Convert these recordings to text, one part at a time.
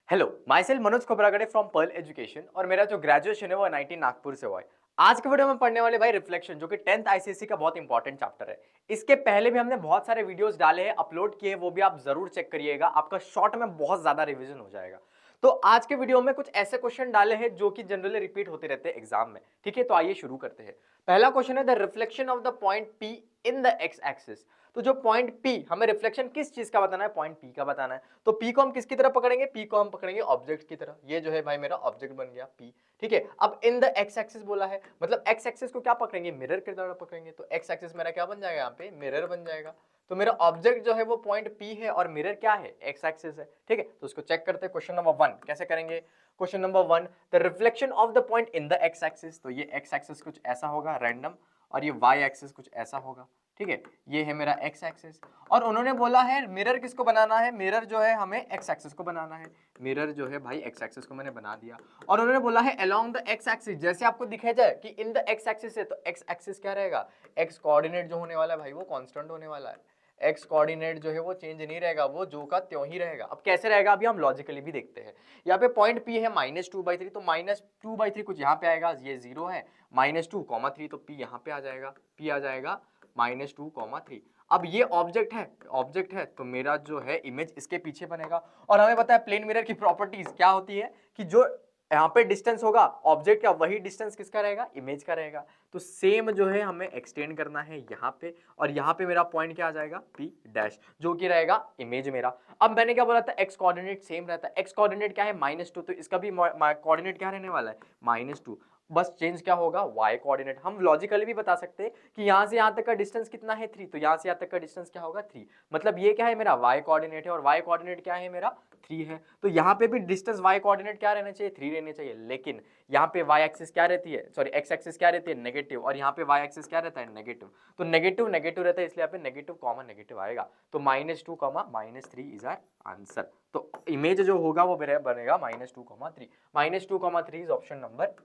Hello, myself Manoj Khobragade from Pearl Education और मेरा जो ग्रेजुएशन है वो आईआईटी नागपुर से हुआ है। आज के वीडियो में पढ़ने वाले भाई रिफ्लेक्शन जो कि 10th आईसीएसई का बहुत इंपॉर्टेंट चैप्टर है। इसके पहले भी हमने बहुत सारे वीडियोस डाले हैं, अपलोड किए, वो भी आप जरूर चेक करिएगा। आपका शॉर्ट में बहुत ज्यादा रिवीजन हो जाएगा। तो आज के वीडियो में कुछ ऐसे क्वेश्चन डाले हैं जो कि जनरली रिपीट होते रहते हैं एग्जाम में। ठीक है, तो आइए शुरू करते हैं। पहला क्वेश्चन है the reflection of the point P in the X axis. तो जो पॉइंट P हमें रिफ्लेक्शन किस चीज का बताना है, पॉइंट P का बताना है। तो P को हम किसकी तरह पकड़ेंगे, P को हम पकड़ेंगे ऑब्जेक्ट की तरह। ये जो है भाई मेरा ऑब्जेक्ट बन गया P। ठीक है, अब इन द एक्स एक्सिस बोला है, मतलब एक्स एक्सिस को क्या पकड़ेंगे, मिरर की तरह पकड़ेंगे। तो एक्स एक्सिस मेरा क्या बन जाएगा, यहाँ पे मिरर बन जाएगा। तो मेरा ऑब्जेक्ट जो है वो पॉइंट P है और मिरर क्या है, एक्स एक्सिस है। ठीक है, तो उसको चेक करते हैं। क्वेश्चन नंबर 1 कैसे करेंगे। Question number 1, the reflection of the point in the X axis. तो ये एक्स एक्सिस कुछ ऐसा होगा रैंडम, और ये वाई एक्सिस कुछ ऐसा होगा। ठीक है, ये है मेरा एक्स एक्सिस। और उन्होंने बोला है मिरर किसको बनाना है, मिरर जो है हमें एक्स एक्सिस को बनाना है। मिरर जो है भाई एक्स एक्सिस को मैंने बना दिया। और उन्होंने बोला है अलोंग द एक्स एक्सिस, जैसे आपको दिखाई जाए कि इन द एक्स एक्सिस है, तो एक्स एक्सिस क्या रहेगा, एक्स कोऑर्डिनेट जो होने वाला है भाई वो कांस्टेंट होने वाला है। एक्स कोऑर्डिनेट जो है वो चेंज नहीं रहेगा, वो जो का त्यों ही रहेगा। अब कैसे रहेगा अभी हम लॉजिकली भी देखते हैं। यहाँ पे पॉइंट P है -2/3, तो -2/3 कुछ यहाँ पे आएगा, ये 0 है। -2, 3, तो P यहाँ पे आ जाएगा, P आ जाएगा -2, 3। अब ये ऑब्जेक्ट है तो मेरा जो है इमेज इसके पीछे बनेगा। और हमें पता है प्लेन मिरर की प्रॉपर्टीज क्या होती है कि जो यहाँ पे डिस्टेंस होगा ऑब्जेक्ट का, वही डिस्टेंस किसका रहेगा, इमेज का रहेगा। तो सेम जो है हमें एक्सटेंड करना है यहाँ पे, और यहाँ पे मेरा पॉइंट क्या आ जाएगा, P डैश, जो कि रहेगा इमेज मेरा। अब मैंने क्या बोला था, एक्स कोऑर्डिनेट सेम रहता है। एक्स कोऑर्डिनेट क्या है, -2, तो इसका भी कोऑर्डिनेट क्या रहने वाला है, -2। बस चेंज क्या होगा, y कोऑर्डिनेट। हम लॉजिकली भी बता सकते हैं कि यहां से यहां तक का डिस्टेंस कितना है, 3, तो यहां से यहां तक का डिस्टेंस क्या होगा, 3। मतलब ये क्या है, मेरा y कोऑर्डिनेट है, और y कोऑर्डिनेट क्या है, मेरा 3 है। तो यहाँ पे भी डिस्टेंस y कोऑर्डिनेट क्या रहना चाहिए, 3 रहने चाहिए। लेकिन यहाँ पे y एक्सिस क्या रहती है, सॉरी x एक्सिस क्या रहती है, नेगेटिव, और यहाँ पे y एक्सिस क्या रहता है, नेगेटिव। तो नेगेटिव नेगेटिव रहता है, इसलिए यहाँ पे नेगेटिव कॉमा नेगेटिव आएगा। तो -2, -3 इज आवर आंसर। तो इमेज जो होगा वो बनेगा -2, 3। -2, 3 इज ऑप्शन नंबर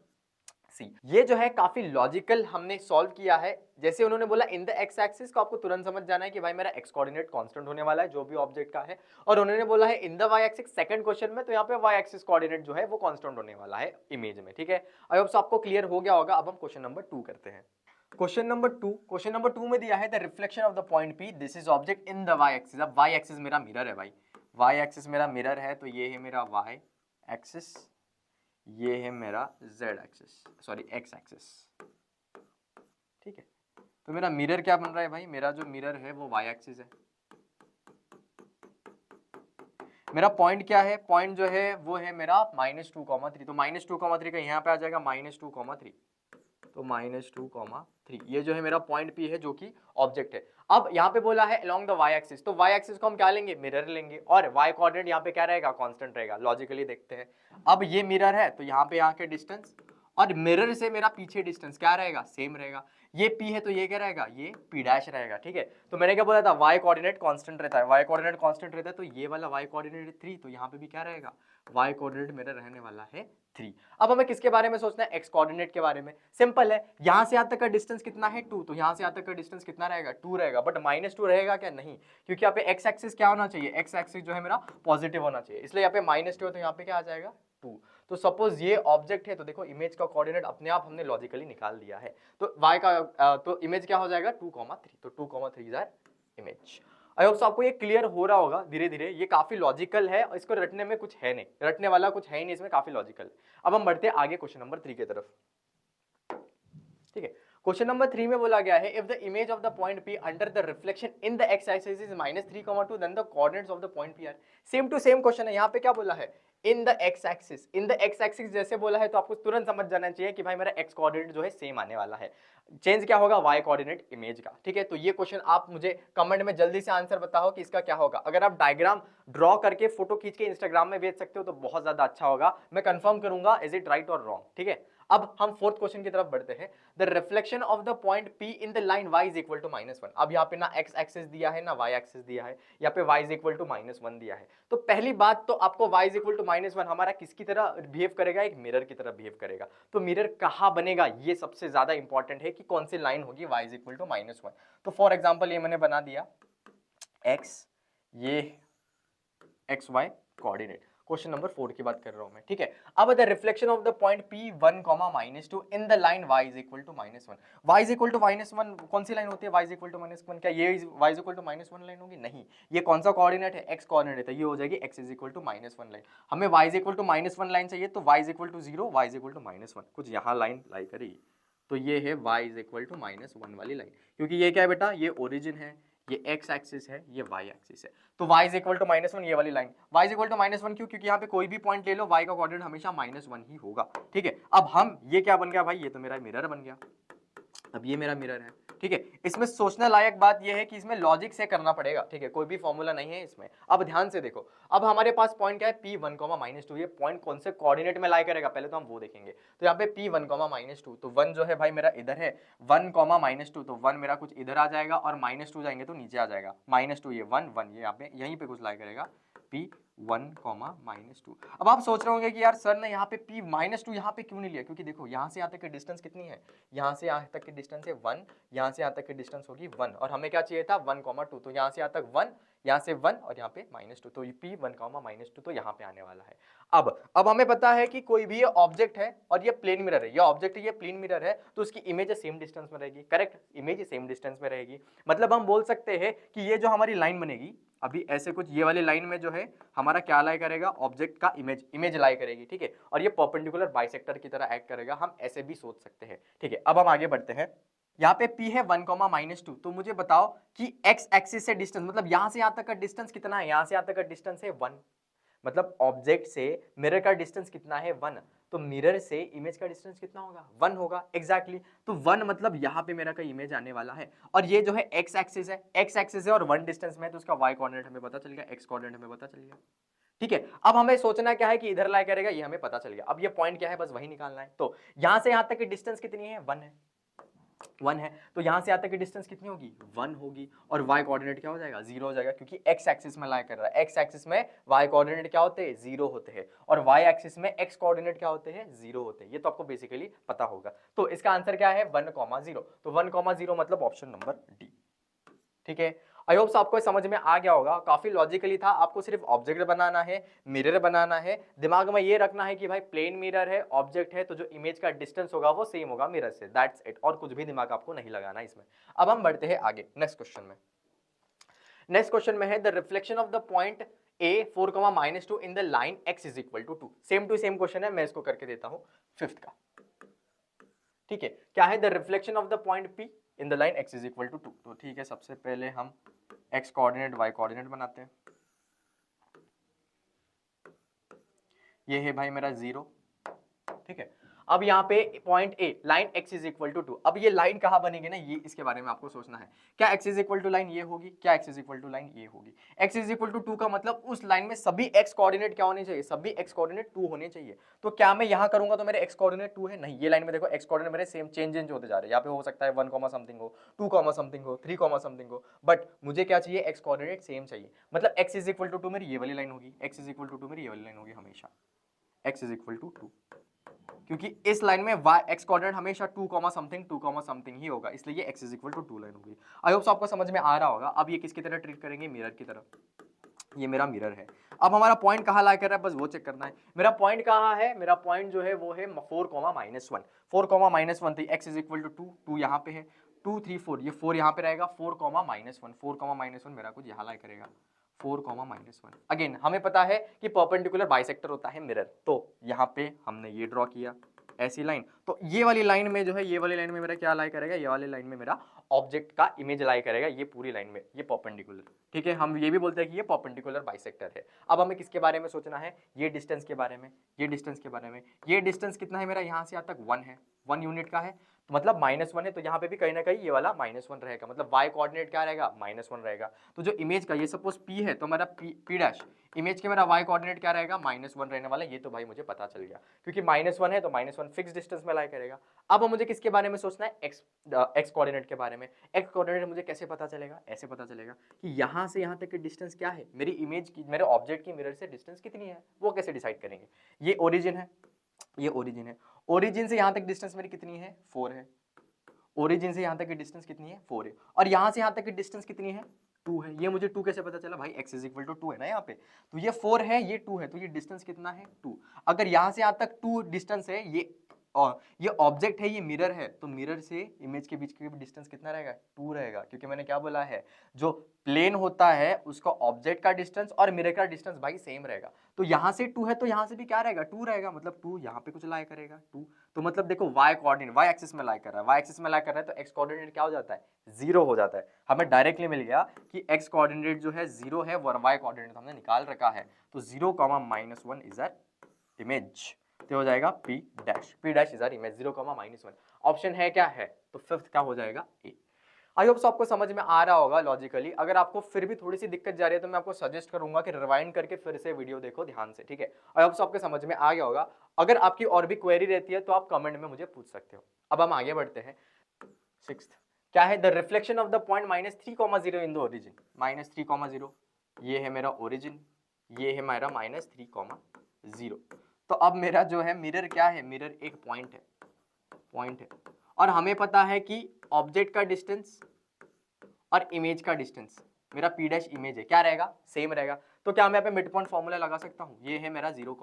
सी। ये जो है काफी लॉजिकल हमने सॉल्व किया है। जैसे उन्होंने बोला इन द एक्स एक्सिस, को आपको तुरंत समझ जाना है कि भाई मेरा एक्स कोऑर्डिनेट कांस्टेंट होने वाला है जो भी ऑब्जेक्ट का है। और उन्होंने बोला है in the Y axis second question में, तो यहाँ पे वाई एक्सिस कोऑर्डिनेट जो है वो कांस्टेंट होने वाला है इमेज में। ठीक है, आई होप आपको क्लियर हो गया होगा। अब हम क्वेश्चन नंबर 2 करते हैं। क्वेश्चन नंबर 2 में दिया है the reflection of the point P, this is object in the Y axis. अब वाई एक्सिस मेरा मिरर है भाई, वाई एक्सिस मेरा मिरर है, तो ये है मेरा वाई एक्सिस, ये है मेरा z axis, sorry x axis. ठीक है, तो मेरा मिरर क्या बन रहा है भाई, मेरा जो मिरर है वो y एक्सिस है। मेरा पॉइंट क्या है, पॉइंट जो है वो है मेरा -2, 3। तो -2, 3 का यहाँ पे आ जाएगा -2, 3। तो -2, 3 ये जो है मेरा पॉइंट P है जो कि ऑब्जेक्ट है। अब यहाँ पे बोला है along द y एक्सिस, तो y एक्सिस को हम क्या लेंगे, मिरर लेंगे, और y कोऑर्डिनेट यहाँ पे क्या रहेगा, कांस्टेंट रहेगा। लॉजिकली देखते हैं। अब ये मिरर है तो यहाँ पे यहाँ के डिस्टेंस, और मिरर से मेरा पीछे डिस्टेंस क्या रहेगा, सेम रहेगा। ये P है तो ये क्या रहेगा, ये P डैश रहेगा। ठीक है, तो मैंने क्या बोला था, y कोऑर्डिनेट कांस्टेंट रहता है, y कोऑर्डिनेट कांस्टेंट रहता है, तो ये वाला y कोऑर्डिनेट 3, तो यहाँ पे भी क्या रहेगा, y कोऑर्डिनेट मेरा रहने वाला है 3। अब हमें किसके बारे में सोचना है, x कोऑर्डिनेट के बारे में। सिंपल है, यहां से यहां तक का डिस्टेंस कितना है, 2, तो यहां से यहां तक का डिस्टेंस कितना रहेगा, 2 रहेगा। बट -2 रहेगा क्या, नहीं, क्योंकि यहाँ पे x एक्सिस क्या होना चाहिए, x एक्सिस जो है मेरा पॉजिटिव होना चाहिए, इसलिए यहाँ पे -2 है, तो यहाँ पे क्या आ जाएगा, 2। तो सपोज ये ऑब्जेक्ट है, तो देखो इमेज का कोऑर्डिनेट अपने आप हमने लॉजिकली निकाल दिया है। तो y का तो इमेज क्या हो जाएगा, 2, 3। तो 2, 3 is our image. I hope आपको ये क्लियर हो रहा होगा धीरे धीरे। ये काफी लॉजिकल है, और इसको रटने में कुछ है नहीं, रटने वाला कुछ है ही नहीं इसमें, काफी लॉजिकल। अब हम बढ़ते हैं आगे क्वेश्चन नंबर 3 की तरफ। ठीक है, क्वेश्चन नंबर 3 में बोला गया है if the image of the point P under the reflection in the X axis is -3, 2, then the coordinates of the point P are. Same to same question है। यहाँ पे क्या बोला है, in the X axis, in the X axis जैसे बोला है तो आपको तुरंत समझ जाना चाहिए कि भाई मेरा एक्स कोऑर्डिनेट जो है सेम आने वाला है। चेंज क्या होगा, वाई कोऑर्डिनेट इमेज का। ठीक है, तो ये क्वेश्चन आप मुझे कमेंट में जल्दी से आंसर बताओ कि इसका क्या होगा। अगर आप डायग्राम ड्रॉ करके फोटो खींच के इंस्टाग्राम में भेज सकते हो तो बहुत ज्यादा अच्छा होगा, मैं कंफर्म करूंगा इज इट राइट और रॉन्ग। ठीक है, अब हम फोर्थ क्वेश्चन की तरफ बढ़ते हैं। The reflection of the point P in the line y is equal to -1। अब यहाँ पे ना x एक्सिस दिया है ना y एक्सिस दिया है, यहाँ पे y इज इक्वल टू -1 दिया है। तो पहली बात तो आपको y इज इक्वल टू -1 हमारा किसकी तरह बिहेव करेगा, एक मिरर की तरह बिहेव करेगा। तो मिरर कहाँ बनेगा, ये सबसे ज्यादा इंपॉर्टेंट है कि कौन सी लाइन होगी y इज इक्वल टू -1। तो फॉर एग्जाम्पल ये मैंने बना दिया x, ये xy कोऑर्डिनेट। क्वेश्चन नंबर 4 की बात कर रहा हूं मैं, ठीक है। अब the reflection of the point P1, -2 in the line y is equal to -1। y is equal to -1 कौन सी लाइन होती है? y इज इक्वल टू -1, क्या ये y is equal to -1 line होगी? नहीं, ये कौन सा कोऑर्डिनेट है? x कोऑर्डिनेट है, ये हो जाएगी x is equal to -1 line. हमें y is equal to -1 line चाहिए, तो y is equal to 0, y is equal to -1, कुछ यहाँ लाइन लाई करेगी, तो ये है y इज इक्वल टू -1 वाली लाइन, क्योंकि ये क्या है बेटा? ये ओरिजिन है, ये x एक्सिस है, ये y एक्सिस है, तो y इज इक्वल टू -1 ये वाली line. y is equal to -1 क्यों? क्योंकि यहाँ पे कोई भी पॉइंट ले लो, y का कोऑर्डिनेट हमेशा -1 ही होगा, ठीक है। अब हम ये क्या बन गया भाई? ये तो मेरा मिरर बन गया। अब ये मेरा मिरर है, ठीक है। इसमें सोचने लायक बात ये है कि इसमें लॉजिक से करना पड़ेगा, ठीक है, कोई भी फॉर्मूला नहीं है इसमें। अब ध्यान से देखो, अब हमारे पास पॉइंट क्या है? P1, -2, ये पॉइंट कौन से कोऑर्डिनेट में लाई करेगा पहले तो हम वो देखेंगे। तो यहाँ पे P1, -2, तो 1 जो है भाई मेरा इधर है, 1, -2, तो 1 मेरा कुछ इधर आ जाएगा और -2 जाएंगे तो नीचे आ जाएगा, -2 ये 1, 1 ये यहाँ पे यहीं पे कुछ लाई करेगा P1, -2। अब आप सोच रहे होंगे कि यार सर ने यहाँ पे P-2 यहाँ पे क्यों नहीं लिया? क्योंकि देखो यहाँ से यहाँ तक की डिस्टेंस कितनी है? यहाँ से यहाँ तक की डिस्टेंस है 1, यहाँ से यहाँ तक की डिस्टेंस होगी 1, और हमें क्या चाहिए था? 1, 2, तो यहाँ से यहाँ तक 1, यहाँ से 1 और यहाँ पे -2, तो P1, -2 तो यहाँ पे आने वाला है। अब हमें पता है कि कोई भी ये ऑब्जेक्ट है और ये प्लेन मिरर है, ये ऑब्जेक्ट है, ये प्लेन मिरर है, तो उसकी इमेज सेम डिस्टेंस में रहेगी, करेक्ट? इमेज सेम डिस्टेंस में रहेगी, मतलब हम बोल सकते हैं कि ये जो हमारी लाइन बनेगी अभी ऐसे कुछ, ये वाली लाइन में जो है हमारा क्या लाई करेगा? ऑब्जेक्ट का इमेज लाई करेगी, ठीक है, और ये परपेंडिकुलर बाइसेक्टर की तरह एक्ट करेगा, हम ऐसे भी सोच सकते हैं, ठीक है। अब हम आगे बढ़ते हैं। यहाँ पे P है 1, -2, तो मुझे बताओ कि x एक्सिस से डिस्टेंस, मतलब यहाँ से यहाँ तक का डिस्टेंस कितना है? यहाँ से यहाँ तक का डिस्टेंस है 1, मतलब ऑब्जेक्ट से मिरर का डिस्टेंस कितना है? 1, तो मिरर से इमेज का डिस्टेंस कितना होगा? 1 होगा, एग्जैक्टली। तो 1 मतलब यहाँ पे मेरा का इमेज आने वाला है, और ये जो है x एक्सिस है, x एक्सिस है और 1 डिस्टेंस में है, तो उसका y कोऑर्डिनेट हमें पता चल गया, x कोऑर्डिनेट हमें पता चल गया, ठीक है। अब हमें सोचना क्या है कि इधर लाई करेगा, ये हमें पता चल गया। अब ये पॉइंट क्या है? बस वही निकालना है। तो यहाँ से यहाँ तक की डिस्टेंस कितनी है? 1 है, 1 है, तो यहां से यहां तक की डिस्टेंस कितनी होगी? 1 होगी, और y कोऑर्डिनेट क्या हो जाएगा? 0 हो जाएगा, क्योंकि x एक्सिस में लाई कर रहा है। x एक्सिस में y कोऑर्डिनेट क्या होते हैं? 0 होते हैं, और y एक्सिस में x कोऑर्डिनेट क्या होते हैं? 0 होते हैं। ये तो आपको बेसिकली पता होगा। तो इसका आंसर क्या है? 1, 0, तो 1, 0 मतलब ऑप्शन नंबर डी, ठीक है। आई होप आपको समझ में आ गया होगा, काफी लॉजिकली था। आपको सिर्फ ऑब्जेक्ट बनाना है, मिरर बनाना है, दिमाग में ये रखना है कि भाई प्लेन मिरर है, ऑब्जेक्ट है, तो जो इमेज का डिस्टेंस होगा वो सेम होगा मिरर से, दैट्स इट, और कुछ भी दिमाग आपको नहीं लगाना इसमें। अब हम बढ़ते हैं आगे नेक्स्ट क्वेश्चन में। नेक्स्ट क्वेश्चन में है the reflection of the point A 4, -2 in the line x is equal to 2। Same to same question है, मैं इसको करके देता हूं 5th का, ठीक है। क्या है? The reflection of the point P in the line x is equal to 2। तो ठीक है, सबसे पहले हम x कोऑर्डिनेट y कोऑर्डिनेट बनाते हैं। ये है भाई मेरा 0, ठीक है। अब यहाँ पे point A line x is equal to 2। अब ये लाइन कहाँ बनेगी ना, ये इसके बारे में आपको सोचना है। क्या x is equal to line ये होगी? क्या x is equal to line ये होगी? x इज इक्वल टू 2 का मतलब उस लाइन में सभी x कोऑर्डिनेट क्या होने चाहिए? सभी x कोऑर्डिनेट 2 होने चाहिए। तो क्या मैं यहाँ करूंगा तो मेरे x कोऑर्डिनेट 2 है? नहीं, ये लाइन में देखो x कोऑर्डिनेट मेरे सेम चेंज होते जा रहे हैं। यहाँ पे हो सकता है 1, समथिंग हो, 2, समथिंग हो, 3, समथिंग हो, बट मुझे क्या चाहिए? x कोऑर्डिनेट सेम चाहिए, मतलब x इज इक्वल टू 2 मेरी ये वाली लाइन होगी, x इज इक्वल टू 2 मेरी ये वाली लाइन होगी हमेशा, x इज इक्वल टू 2, क्योंकि इस लाइन में y x कोऑर्डिनेट हमेशा 2, समथिंग ही होगा, इसलिए ये x is equal to 2 line होगी। आई होप आपको समझ में आ रहा होगा। अब ये किसकी तरह ट्रीट करेंगे? मिरर की तरह। ये मेरा मिरर है। अब हमारा पॉइंट कहाँ लाई कर रहा है, बस वो चेक करना है। मेरा पॉइंट कहाँ है? मेरा पॉइंट जो है वो है 4, -1, 4, तो x इज इक्वल टू 2, 2 यहाँ पे है, 2, 3, 4, ये 4 यहाँ पे रहेगा, 4, -1 मेरा कुछ यहाँ लाई करेगा, 4, -1। अगेन हमें पता है कि परपेंडिकुलर बाइसेक्टर होता है मिरर, तो यहाँ पे हमने ये ड्रॉ किया ऐसी लाइन, तो ये वाली लाइन में जो है, ये वाली लाइन में मेरा क्या लाई करेगा? ये वाली लाइन में मेरा ऑब्जेक्ट का इमेज लाई करेगा, ये पूरी लाइन में, ये परपेंडिकुलर, ठीक है। हम ये भी बोलते हैं कि ये परपेंडिकुलर बाइसेक्टर है। अब हमें किसके बारे में सोचना है? ये डिस्टेंस के बारे में, ये डिस्टेंस के बारे में। ये डिस्टेंस कितना है मेरा? यहाँ से यहाँ तक 1 है, 1 यूनिट का है, तो मतलब -1 है, तो यहाँ पे भी कहीं ना कहीं ये वाला -1 रहेगा, मतलब y कोऑर्डिनेट क्या रहेगा? -1 रहेगा। तो जो इमेज का, ये सपोज P है, तो मेरा P डैश इमेज के मेरा y कोऑर्डिनेट क्या रहेगा? -1 रहने वाला। ये तो भाई मुझे पता चल गया, क्योंकि -1 है तो -1 फिक्स डिस्टेंस में लाई करेगा। अब मुझे किसके बारे में सोचना है? x कोऑर्डिनेट के बारे में। x कोऑर्डिनेट मुझे कैसे पता चलेगा? ऐसे पता चलेगा कि यहाँ से यहाँ तक की डिस्टेंस क्या है, मेरी इमेज की, मेरे ऑब्जेक्ट की मिरर से डिस्टेंस कितनी है, वो कैसे डिसाइड करेंगे? ये ओरिजिन है, ये ओरिजिन है, ओरिजिन से यहाँ तक डिस्टेंस मेरी कितनी है? 4 है। ओरिजिन से यहाँ तक की डिस्टेंस कितनी है? 4 है। और यहाँ से यहाँ तक की डिस्टेंस कितनी है? 2 है। ये मुझे 2 कैसे पता चला भाई, x इज इक्वल टू 2 है ना यहाँ पे, तो ये 4 है, ये 2 है, तो ये डिस्टेंस कितना है 2। अगर यहाँ से यहाँ तक 2 डिस्टेंस है, ये ऑब्जेक्ट है, ये मिरर है, तो मिरर से इमेज के बीच के डिस्टेंस कितना रहेगा 2 रहेगा, क्योंकि मैंने क्या बोला है, जो प्लेन होता है उसका ऑब्जेक्ट का डिस्टेंस और मिरर का डिस्टेंस भाई सेम रहेगा। तो यहाँ से 2 है तो यहाँ से भी क्या रहेगा 2 रहेगा, मतलब 2 यहाँ पे कुछ लाई करेगा 2, तो मतलब देखो y कोऑर्डिनेट y एक्सिस में लाई कर रहा है, y एक्सिस में लाई कर रहा है तो x कोऑर्डिनेट क्या हो जाता है 0 हो जाता है। हमें डायरेक्टली मिल गया कि x कोऑर्डिनेट जो है 0 है और y कोऑर्डिनेट हमने निकाल रखा है, तो 0, -1 इज आवर इमेज, तो हो जाएगा p dash is our image 0, -1। Option है क्या है, तो फिफ्थ का हो जाएगा ए। आई होप आपको समझ में आ रहा होगा लॉजिकली। अगर आपको फिर भी थोड़ी सी दिक्कत जा रही है तो मैं आपको सजेस्ट करूंगा कि रिवाइंड करके फिर से वीडियो देखो ध्यान से, ठीक है। आई होप आपके समझ में आ गया होगा। अगर आपकी और भी क्वेरी रहती है तो आप कमेंट में मुझे पूछ सकते हो। अब हम आगे बढ़ते हैं। सिक्स्थ क्या है, the reflection of the point -3, 0 in the origin. -3, 0 ये है मेरा ओरिजिन, ये है मेरा -3, 0। तो अब मेरा जो है मिरर क्या है, मिरर एक पॉइंट है और हमें पता है कि ऑब्जेक्ट का डिस्टेंस और इमेज का डिस्टेंस, मेरा p डैश इमेज है, क्या रहेगा सेम रहेगा। तो क्या मैं यहाँ पे मिड पॉइंट फॉर्मूला लगा सकता हूँ, ये है मेरा 0,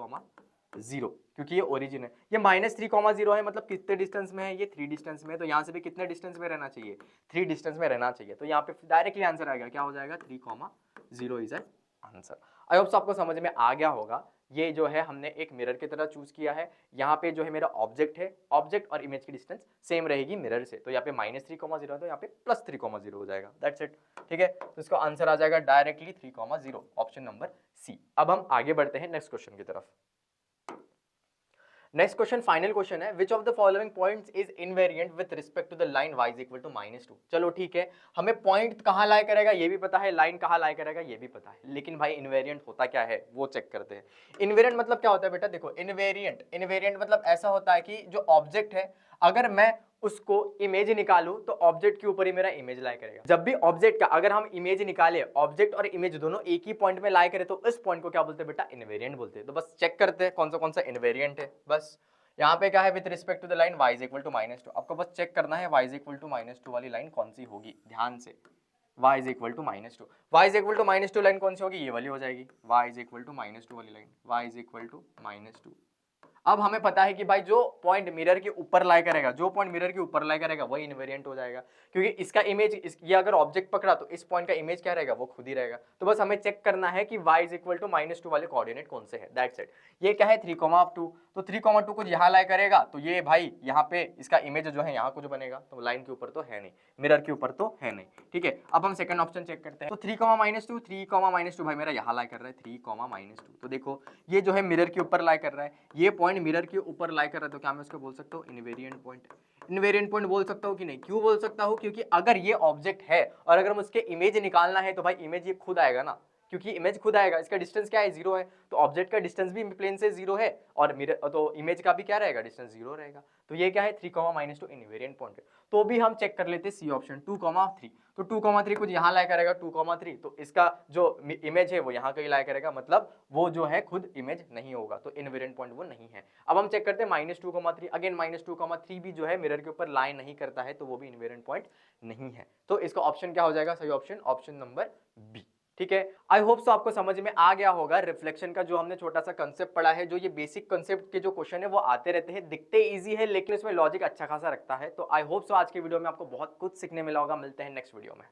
क्योंकि ये ओरिजिन है। ये -3, 0 है, मतलब कितने डिस्टेंस में है, ये 3 डिस्टेंस में है, तो यहाँ से भी कितने डिस्टेंस में रहना चाहिए 3 डिस्टेंस में रहना चाहिए। तो यहाँ पे डायरेक्टली आंसर आएगा, क्या हो जाएगा 3, 0 is an answer. I hope आपको समझ में आ गया होगा। ये जो है हमने एक मिरर की तरह चूज किया है। यहाँ पे जो है मेरा ऑब्जेक्ट है, ऑब्जेक्ट और इमेज की डिस्टेंस सेम रहेगी मिरर से, तो यहाँ पे -3, 0 है तो यहाँ पे +3, 0 हो जाएगा, दैट्स इट, ठीक है। तो इसका आंसर आ जाएगा डायरेक्टली 3, 0, ऑप्शन नंबर सी। अब हम आगे बढ़ते हैं नेक्स्ट क्वेश्चन की तरफ। नेक्स्ट क्वेश्चन फाइनल क्वेश्चन है, which of the following points is invariant with respect to the line y is equal to -2। चलो ठीक है, हमें पॉइंट कहाँ लाई करेगा ये भी पता है, लाइन कहाँ लाई करेगा ये भी पता है, लेकिन भाई इनवेरिएंट होता क्या है वो चेक करते हैं। इनवेरिएंट मतलब क्या होता है बेटा, देखो इनवेरिएंट मतलब ऐसा होता है कि जो ऑब्जेक्ट है अगर मैं उसको इमेज निकालूं तो ऑब्जेक्ट के ऊपर ही मेरा इमेज लाई करेगा। जब भी ऑब्जेक्ट का अगर हम इमेज निकाले, ऑब्जेक्ट और इमेज दोनों एक ही पॉइंट में लाई करें तो इस पॉइंट को क्या बोलते हैं बेटा, इनवेरिएंट बोलते हैं। तो बस चेक करते हैं कौन सा इनवेरिएंट है। बस यहाँ पे क्या है, with respect to the line y is equal to -2, आपको बस चेक करना है y इज इक्वल टू -2 वाली लाइन कौन सी होगी, ध्यान से। y is equal to -2, y is equal to -2 लाइन कौन सी होगी, ये वाली हो जाएगी, y इज इक्वल टू -2 वाली line, y is equal to -2। अब हमें पता है कि भाई जो पॉइंट मिरर के ऊपर लाई करेगा, जो पॉइंट मिरर के ऊपर लाई करेगा वही इनवेरिएंट हो जाएगा, क्योंकि इसका इमेज ये अगर ऑब्जेक्ट पकड़ा तो इस पॉइंट का इमेज क्या रहेगा, वो खुद ही रहेगा। तो बस हमें चेक करना है कि y इज इक्वल टू -2 वाले कोऑर्डिनेट कौन से है, दैट्स इट। ये क्या है 3,2, तो 3,2 कुछ यहाँ लाई करेगा तो ये भाई यहाँ पे इसका इमेज जो है यहाँ कुछ बनेगा, तो लाइन के ऊपर तो है नहीं, मिरर के ऊपर तो है नहीं, ठीक है। अब हम सेकंड ऑप्शन चेक करते हैं। तो 3,-2 भाई मेरा यहाँ लाई कर रहा है 3,-2, तो देखो ये जो है मिरर के ऊपर लाई कर रहा है, ये पॉइंट मिरर के ऊपर लाई कर रहा है, तो क्या मैं उसको बोल सकता हूँ इनवेरिएंट पॉइंट। इनवेरिएंट पॉइंट बोल सकता हूँ कि नहीं, क्यों बोल सकता हूँ, क्योंकि अगर ये ऑब्जेक्ट है और अगर हम उसके इमेज निकालना है तो भाई इमेज ये खुद आएगा ना, क्योंकि इमेज खुद आएगा, इसका डिस्टेंस क्या है 0 है, तो ऑब्जेक्ट का डिस्टेंस भी प्लेन से 0 है और मिरर तो इमेज का भी क्या रहेगा डिस्टेंस 0 रहेगा। तो ये क्या है 3,-2 इनवेरिएंट पॉइंट है। तो भी हम चेक कर लेते हैं सी ऑप्शन 2,3, तो 2,3 कुछ यहाँ लाई करेगा 2,3, तो इसका जो इमेज है वो यहाँ कहीं लाई करेगा, मतलब वो जो है खुद इमेज नहीं होगा, तो इनवेरिएंट पॉइंट वो नहीं है। अब हम चेक करते हैं -2,3, अगेन -2,3 भी जो है मिरर के ऊपर लाई नहीं करता है, तो वो भी इनवेरिएंट पॉइंट नहीं है। तो इसका ऑप्शन क्या हो जाएगा, सही ऑप्शन ऑप्शन नंबर बी, ठीक है। आई होप सो आपको समझ में आ गया होगा रिफ्लेक्शन का जो हमने छोटा सा कंसेप्ट पढ़ा है। जो ये बेसिक कंसेप्ट के जो क्वेश्चन है वो आते रहते हैं, दिखते इजी है लेकिन इसमें लॉजिक अच्छा खासा रखता है। तो आई होप सो आज के वीडियो में आपको बहुत कुछ सीखने मिला होगा। मिलते हैं नेक्स्ट वीडियो में।